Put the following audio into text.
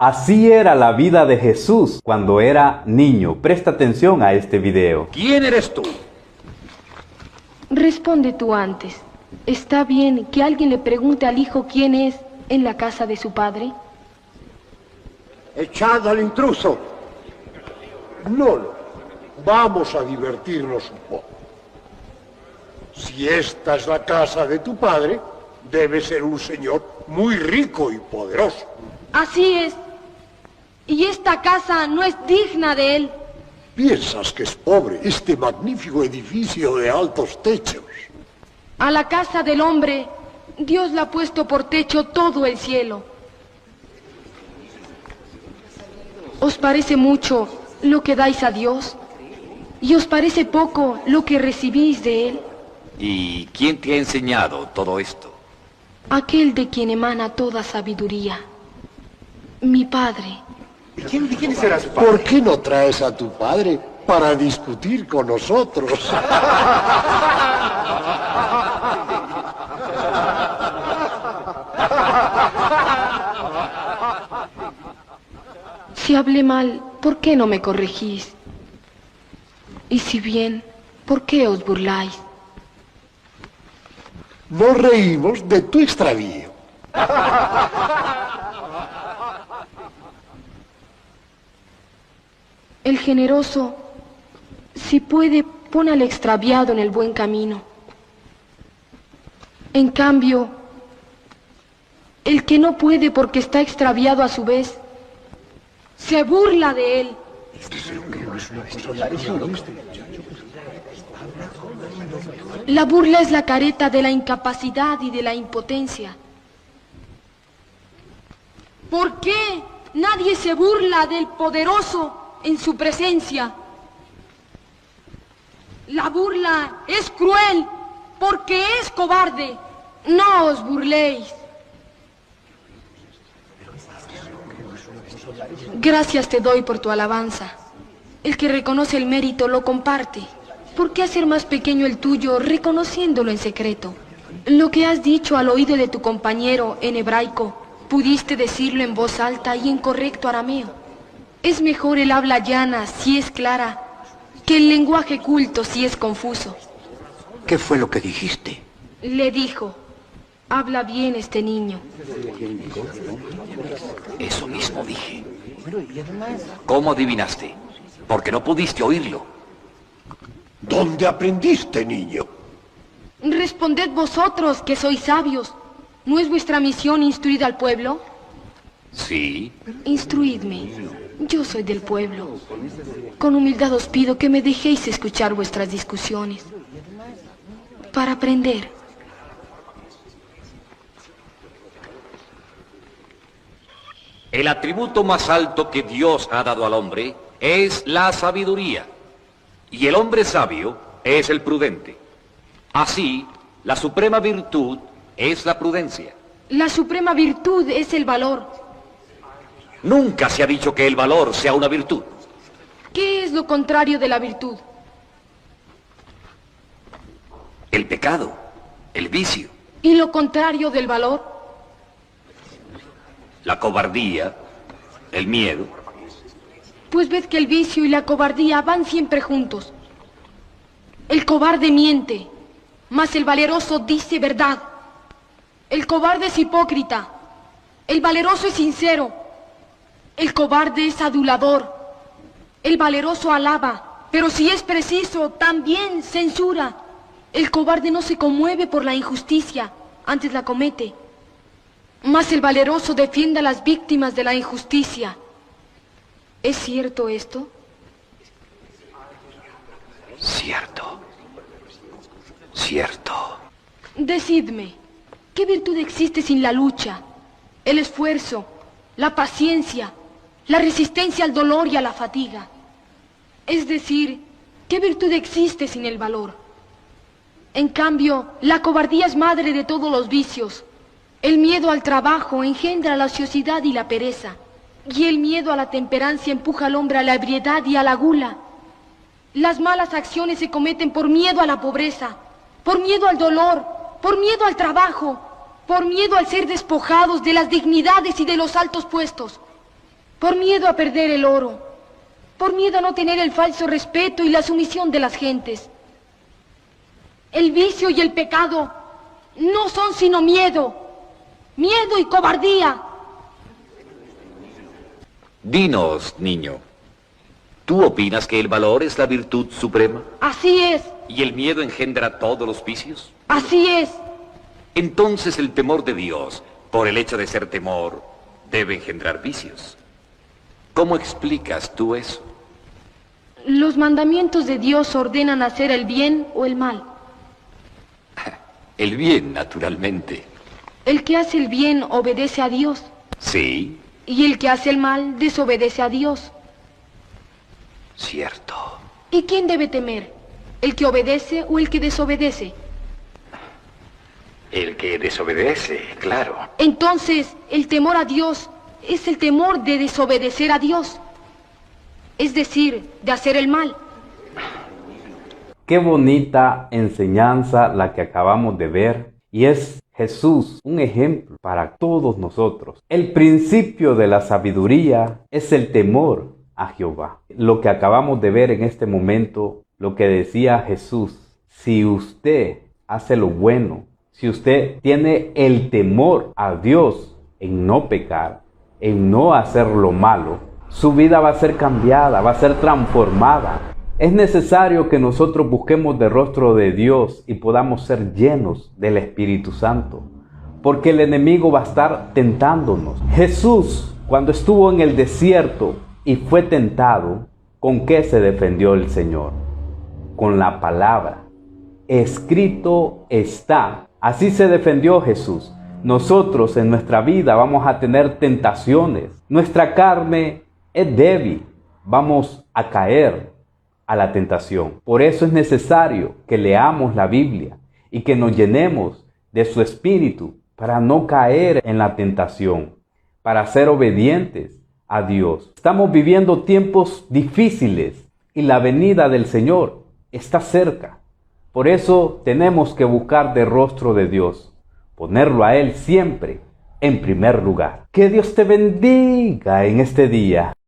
Así era la vida de Jesús cuando era niño. Presta atención a este video. ¿Quién eres tú? Responde tú antes. ¿Está bien que alguien le pregunte al hijo quién es en la casa de su padre? ¡Echad al intruso! No, vamos a divertirnos un poco. Si esta es la casa de tu padre, debe ser un señor muy rico y poderoso. Así es. Y esta casa no es digna de él. ¿Piensas que es pobre este magnífico edificio de altos techos? A la casa del hombre, Dios le ha puesto por techo todo el cielo. ¿Os parece mucho lo que dais a Dios? ¿Y os parece poco lo que recibís de Él? ¿Y quién te ha enseñado todo esto? Aquel de quien emana toda sabiduría, mi Padre. ¿Quién será su padre? ¿Por qué no traes a tu padre para discutir con nosotros? Si hablé mal, ¿por qué no me corregís? Y si bien, ¿por qué os burláis? Nos reímos de tu extravío. El generoso, si puede, pone al extraviado en el buen camino. En cambio, el que no puede porque está extraviado a su vez, se burla de él. La burla es la careta de la incapacidad y de la impotencia. ¿Por qué nadie se burla del poderoso en su presencia? La burla es cruel porque es cobarde. No os burléis. Gracias te doy por tu alabanza. El que reconoce el mérito lo comparte. ¿Por qué hacer más pequeño el tuyo reconociéndolo en secreto? Lo que has dicho al oído de tu compañero en hebraico, pudiste decirlo en voz alta y en correcto arameo. Es mejor el habla llana si es clara que el lenguaje culto si es confuso. ¿Qué fue lo que dijiste? Le dijo, habla bien este niño. Eso mismo dije. ¿Cómo adivinaste? Porque no pudiste oírlo. ¿Dónde aprendiste, niño? Responded vosotros que sois sabios. ¿No es vuestra misión instruir al pueblo? Sí. Instruidme. Yo soy del pueblo. Con humildad os pido que me dejéis escuchar vuestras discusiones. Para aprender. El atributo más alto que Dios ha dado al hombre es la sabiduría. Y el hombre sabio es el prudente. Así, la suprema virtud es la prudencia. La suprema virtud es el valor. Nunca se ha dicho que el valor sea una virtud. ¿Qué es lo contrario de la virtud? El pecado, el vicio, ¿Y lo contrario del valor? la cobardía, el miedo. Pues ved que el vicio y la cobardía van siempre juntos. El cobarde miente, mas el valeroso dice verdad. El cobarde es hipócrita, el valeroso es sincero. El cobarde es adulador, el valeroso alaba, pero si es preciso, también censura. El cobarde no se conmueve por la injusticia, antes la comete. Mas el valeroso defiende a las víctimas de la injusticia. ¿Es cierto esto? Cierto. Cierto. Decidme, ¿qué virtud existe sin la lucha, el esfuerzo, la paciencia, la resistencia al dolor y a la fatiga? Es decir, ¿qué virtud existe sin el valor? En cambio, la cobardía es madre de todos los vicios. El miedo al trabajo engendra la ociosidad y la pereza. Y el miedo a la temperancia empuja al hombre a la ebriedad y a la gula. Las malas acciones se cometen por miedo a la pobreza, por miedo al dolor, por miedo al trabajo, por miedo al ser despojados de las dignidades y de los altos puestos. por miedo a perder el oro, por miedo a no tener el falso respeto y la sumisión de las gentes. El vicio y el pecado no son sino miedo, miedo y cobardía. Dinos, niño, ¿tú opinas que el valor es la virtud suprema? Así es, ¿Y el miedo engendra todos los vicios? así es. Entonces el temor de Dios, por el hecho de ser temor, debe engendrar vicios. ¿Cómo explicas tú eso? Los mandamientos de Dios ordenan hacer el bien o el mal. El bien, naturalmente. El que hace el bien obedece a Dios, Sí, y el que hace el mal desobedece a Dios. cierto. ¿Y quién debe temer? ¿El que obedece o el que desobedece? El que desobedece, claro. Entonces, el temor a Dios es el temor de desobedecer a Dios, es decir, de hacer el mal. Qué bonita enseñanza la que acabamos de ver, y es Jesús un ejemplo para todos nosotros. El principio de la sabiduría es el temor a Jehová. Lo que acabamos de ver en este momento, lo que decía Jesús, si usted hace lo bueno, si usted tiene el temor a Dios en no pecar, en no hacer lo malo, su vida va a ser cambiada, va a ser transformada. Es necesario que nosotros busquemos del rostro de Dios y podamos ser llenos del Espíritu Santo, porque el enemigo va a estar tentándonos. Jesús, cuando estuvo en el desierto y fue tentado, ¿con qué se defendió el Señor? Con la palabra. Escrito está. Así se defendió Jesús. Nosotros en nuestra vida vamos a tener tentaciones. Nuestra carne es débil. Vamos a caer a la tentación. Por eso es necesario que leamos la Biblia y que nos llenemos de su espíritu para no caer en la tentación, para ser obedientes a Dios. Estamos viviendo tiempos difíciles y la venida del Señor está cerca. Por eso tenemos que buscar del rostro de Dios, ponerlo a Él siempre en primer lugar. Que Dios te bendiga en este día.